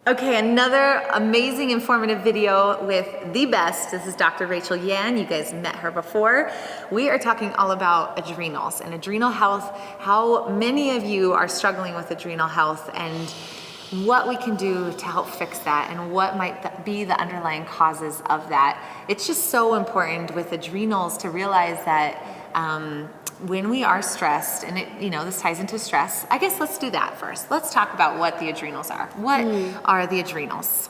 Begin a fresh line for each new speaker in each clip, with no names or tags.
Okay, another amazing informative video with the best. This is Dr. Rachel Yan. You guys met her before. We are talking all about adrenals and adrenal health, how many of you are struggling with adrenal health and what we can do to help fix that and what might be the underlying causes of that. It's just so important with adrenals to realize that when we are stressed, and this ties into stress, I guess let's do that first. Let's talk about what the adrenals are. What are the adrenals?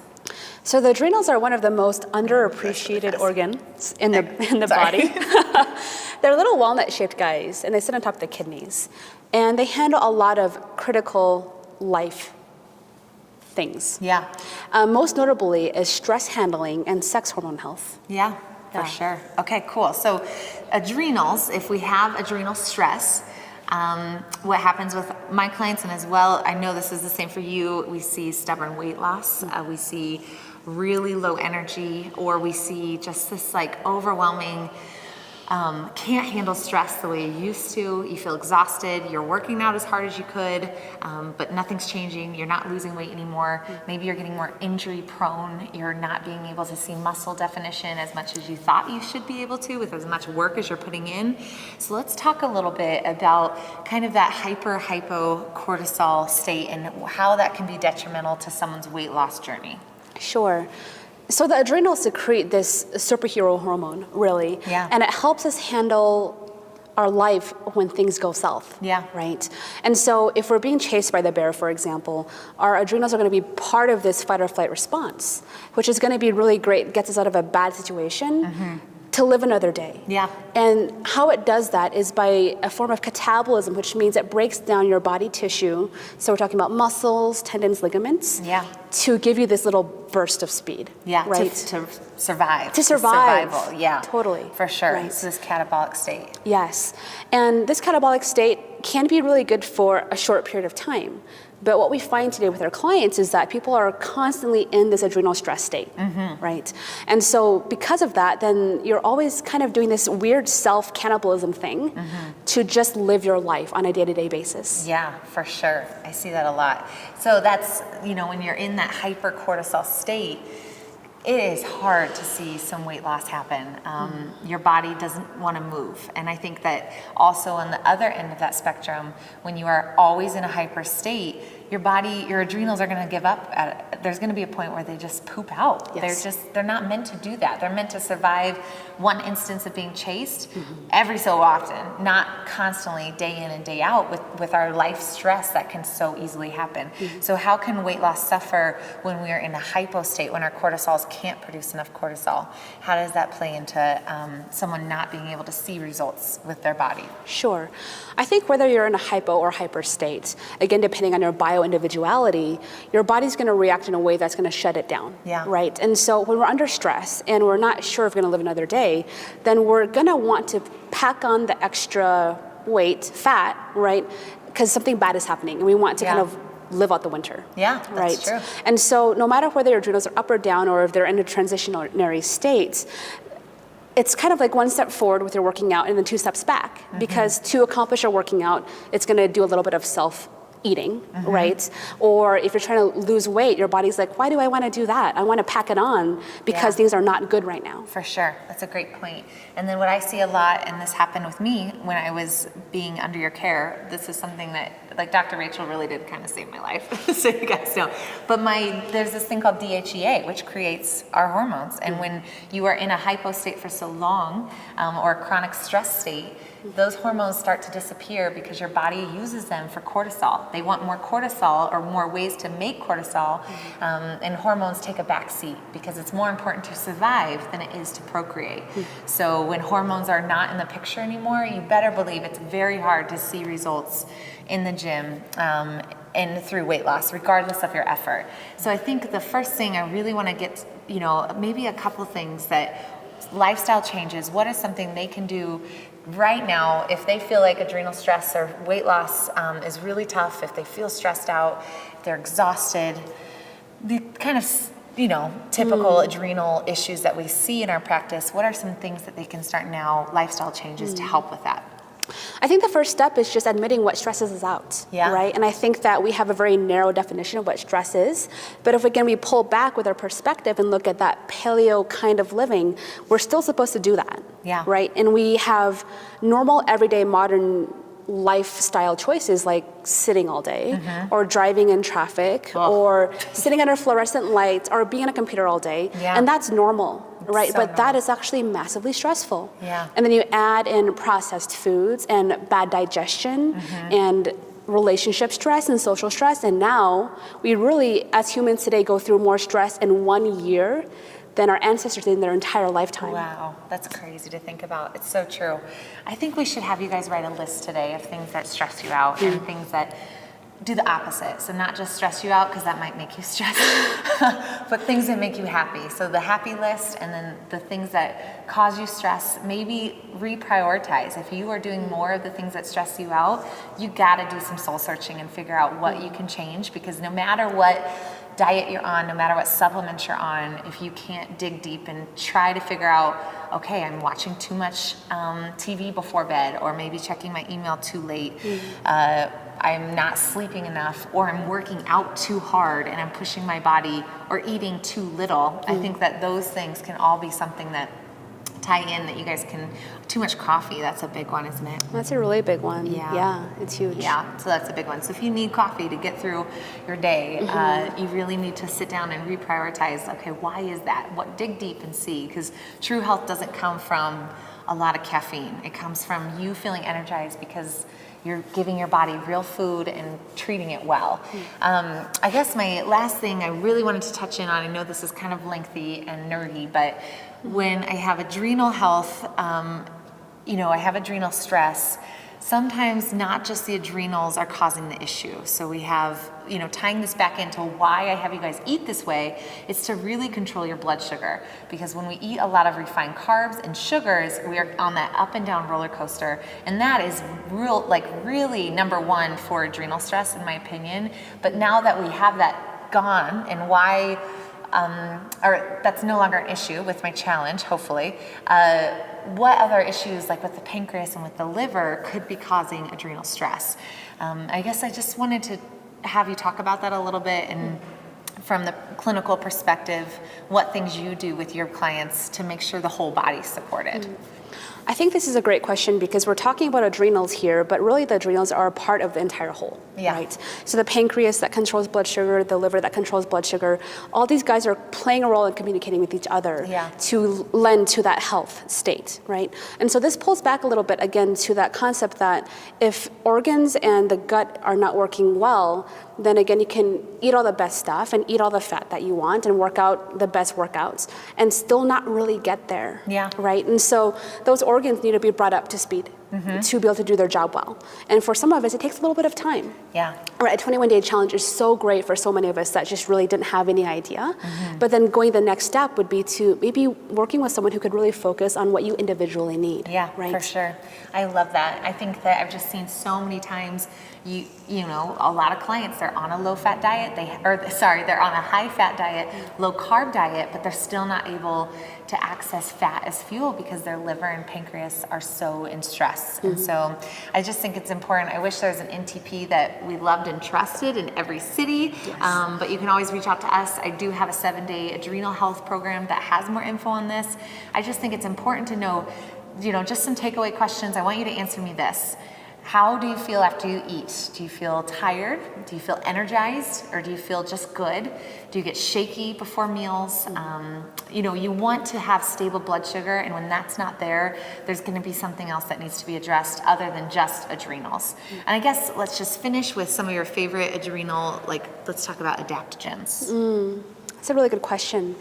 So the adrenals are one of the most underappreciated organs in the body. They're little walnut-shaped guys, and they sit on top of the kidneys. And they handle a lot of critical life things.
Yeah.
Most notably is stress handling and sex hormone health.
Yeah. For sure. Okay, cool. So adrenals, if we have adrenal stress, what happens with my clients, and as well, I know this is the same for you, we see stubborn weight loss, we see really low energy, or we see just this like overwhelming, can't handle stress the way you used to. You feel exhausted. You're working out as hard as you could, but nothing's changing. You're not losing weight anymore. Maybe you're getting more injury prone. You're not being able to see muscle definition as much as you thought you should be able to with as much work as you're putting in. So let's talk a little bit about kind of that hypo cortisol state and how that can be detrimental to someone's weight loss journey.
Sure. So the adrenals secrete this superhero hormone, really.
Yeah.
And it helps us handle our life when things go south.
Yeah.
Right? And so if we're being chased by the bear, for example, our adrenals are going to be part of this fight or flight response, which is going to be really great, gets us out of a bad situation to live another day.
Yeah.
And how it does that is by a form of catabolism, which means it breaks down your body tissue. So we're talking about muscles, tendons, ligaments.
Yeah.
To give you this little burst of speed.
Yeah.
Right.
To survive.
To survive.
Survival. Yeah.
Totally.
For sure.
Right.
It's this catabolic state.
Yes. And this catabolic state can be really good for a short period of time. But what we find today with our clients is that people are constantly in this adrenal stress state, right? And so because of that, then you're always kind of doing this weird self-cannibalism thing to just live your life on a day-to-day basis.
Yeah, for sure. I see that a lot. So that's, when you're in that hypercortisol state, it is hard to see some weight loss happen. Your body doesn't want to move. And I think that also on the other end of that spectrum, when you are always in a hyper state, your adrenals are going to give up. There's going to be a point where they just poop out.
Yes.
They're not meant to do that. They're meant to survive one instance of being chased every so often, not constantly day in and day out with our life stress that can so easily happen. So how can weight loss suffer when we are in a hypo state, when our cortisols can't produce enough cortisol? How does that play into someone not being able to see results with their body?
Sure. I think whether you're in a hypo or hyper state, again, depending on your bio-individuality, your body's going to react in a way that's going to shut it down.
Yeah.
Right? And so when we're under stress and we're not sure if we're going to live another day, then we're going to want to pack on the extra weight, fat, right? Because something bad is happening and we want to kind of live out the winter.
Yeah, that's
right?
true.
And so no matter whether your adrenals are up or down or if they're in a transitionary state, it's kind of like one step forward with your working out and then two steps back. Because to accomplish your working out, it's going to do a little bit of self-eating, right? Or if you're trying to lose weight, your body's like, why do I want to do that? I want to pack it on because things are not good right now.
For sure. That's a great point. And then what I see a lot, and this happened with me when I was being under your care, this is something that like Dr. Rachel really did kind of save my life, so you guys know. But there's this thing called DHEA, which creates our hormones. And when you are in a hypo state for so long, or a chronic stress state, those hormones start to disappear because your body uses them for cortisol. They want more cortisol or more ways to make cortisol, and hormones take a back seat because it's more important to survive than it is to procreate. So when hormones are not in the picture anymore, you better believe it's very hard to see results in the gym and through weight loss, regardless of your effort. So I think the first thing I really want to get, maybe a couple things that lifestyle changes, what is something they can do right now if they feel like adrenal stress or weight loss is really tough, if they feel stressed out, if they're exhausted, the kind of typical adrenal issues that we see in our practice, what are some things that they can start now, lifestyle changes to help with that?
I think the first step is just admitting what stresses us out, right? And I think that we have a very narrow definition of what stress is. But if, again, we pull back with our perspective and look at that paleo kind of living, we're still supposed to do that, right? And we have normal, everyday, modern lifestyle choices like sitting all day or driving in traffic or sitting under fluorescent lights or being on a computer all day. And that's normal. Right, so but that is actually massively stressful. And then you add in processed foods and bad digestion and relationship stress and social stress, and now we really, as humans today, go through more stress in 1 year than our ancestors did in their entire lifetime.
Wow, that's crazy to think about. It's so true. I think we should have you guys write a list today of things that stress you out and things that do the opposite. So not just stress you out, because that might make you stressed, but things that make you happy. So the happy list, and then the things that cause you stress, maybe reprioritize. If you are doing more of the things that stress you out, you gotta do some soul searching and figure out what you can change, because no matter what diet you're on, no matter what supplements you're on, if you can't dig deep and try to figure out, okay, I'm watching too much TV before bed, or maybe checking my email too late, I'm not sleeping enough, or I'm working out too hard and I'm pushing my body, or eating too little. I think that those things can all be something that tie in, that you guys can, too much coffee, that's a big one, isn't it?
That's a really big one. Yeah, it's huge.
Yeah, so that's a big one. So if you need coffee to get through your day, you really need to sit down and reprioritize, okay, why is that? Dig deep and see, because true health doesn't come from a lot of caffeine. It comes from you feeling energized because you're giving your body real food and treating it well. I guess my last thing I really wanted to touch in on, I know this is kind of lengthy and nerdy, but when I have adrenal health, I have adrenal stress, sometimes not just the adrenals are causing the issue. So we have, tying this back into why I have you guys eat this way, it's to really control your blood sugar. Because when we eat a lot of refined carbs and sugars, we are on that up and down roller coaster. And that is really number one for adrenal stress, in my opinion. But now that we have that gone, and why, or that's no longer an issue with my challenge, hopefully, what other issues, like with the pancreas and with the liver, could be causing adrenal stress? I guess I just wanted to have you talk about that a little bit, and from the clinical perspective, what things you do with your clients to make sure the whole body's supported.
I think this is a great question, because we're talking about adrenals here, but really the adrenals are a part of the entire whole, right? So the pancreas that controls blood sugar, the liver that controls blood sugar, all these guys are playing a role in communicating with each other to lend to that health state, right? And so this pulls back a little bit, again, to that concept that if organs and the gut are not working well, then again, you can eat all the best stuff and eat all the fat that you want and work out the best workouts and still not really get there, right? And so those organs need to be brought up to speed to be able to do their job well. And for some of us, it takes a little bit of time. Right, a 21-day challenge is so great for so many of us that just really didn't have any idea. But then going the next step would be to maybe working with someone who could really focus on what you individually need.
For sure. I love that. I think that I've just seen so many times, a lot of clients, they're on a low-fat diet, they're on a high-fat diet, low-carb diet, but they're still not able to access fat as fuel because their liver and pancreas are so in stress. And so I just think it's important. I wish there was an NTP that we loved and trusted in every city, but you can always reach out to us. I do have a 7-day adrenal health program that has more info on this. I just think it's important to know, just some takeaway questions. I want you to answer me this. How do you feel after you eat? Do you feel tired? Do you feel energized? Or do you feel just good? Do you get shaky before meals? You want to have stable blood sugar, and when that's not there, there's going to be something else that needs to be addressed other than just adrenals. And I guess let's just finish with some of your favorite adrenal, let's talk about adaptogens.
That's a really good question.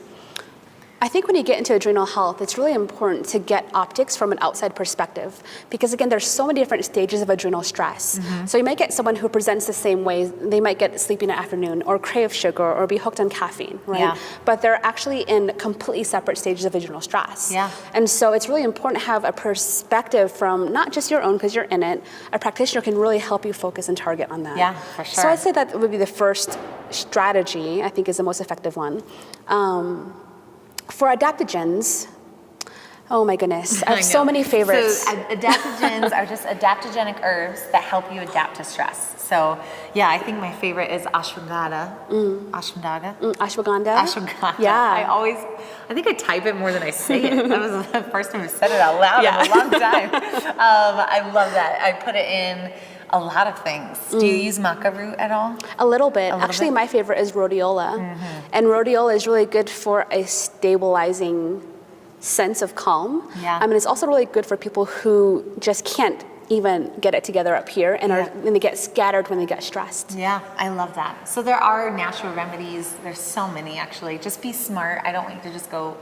I think when you get into adrenal health, it's really important to get optics from an outside perspective, because again, there's so many different stages of adrenal stress. So you might get someone who presents the same way. They might get sleepy in the afternoon, or crave sugar, or be hooked on caffeine, right? But they're actually in completely separate stages of adrenal stress. And so it's really important to have a perspective from not just your own, because you're in it. A practitioner can really help you focus and target on that.
For sure.
So I'd say that would be the first strategy, I think is the most effective one. For adaptogens, Oh my goodness, I have so
know.
many favorites.
So adaptogens are just adaptogenic herbs that help you adapt to stress. So yeah, I think my favorite is ashwagandha. Ashwagandha?
Ashwagandha.
Ashwagandha.
Yeah.
I think I type it more than I say it. That was the first time I said it out loud
Yeah.
in a long time. I love that. I put it in a lot of things. Do you use maca root at all?
A little bit.
little
Actually,
bit?
my favorite is rhodiola. And rhodiola is really good for a stabilizing sense of calm.
Yeah.
I mean, it's also really good for people who just can't even get it together up here and and they get scattered when they get stressed.
Yeah, I love that. So there are natural remedies. There's so many actually. Just be smart. I don't want you to just go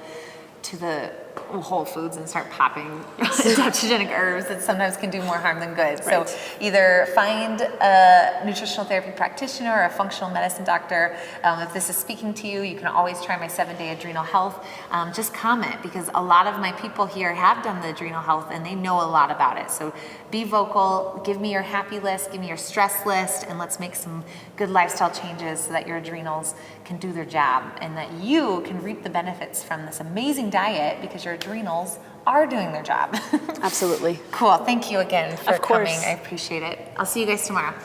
to the Whole Foods and start popping adaptogenic herbs that sometimes can do more harm than good.
Right.
So either find a nutritional therapy practitioner or a functional medicine doctor. If this is speaking to you, you can always try my 7-day adrenal health. Just comment, because a lot of my people here have done the adrenal health and they know a lot about it. So be vocal, give me your happy list, give me your stress list, and let's make some good lifestyle changes so that your adrenals can do their job and that you can reap the benefits from this amazing diet, because your adrenals are doing their job.
Absolutely.
Cool. Thank you again for
Of course.
coming. I appreciate it. I'll see you guys tomorrow.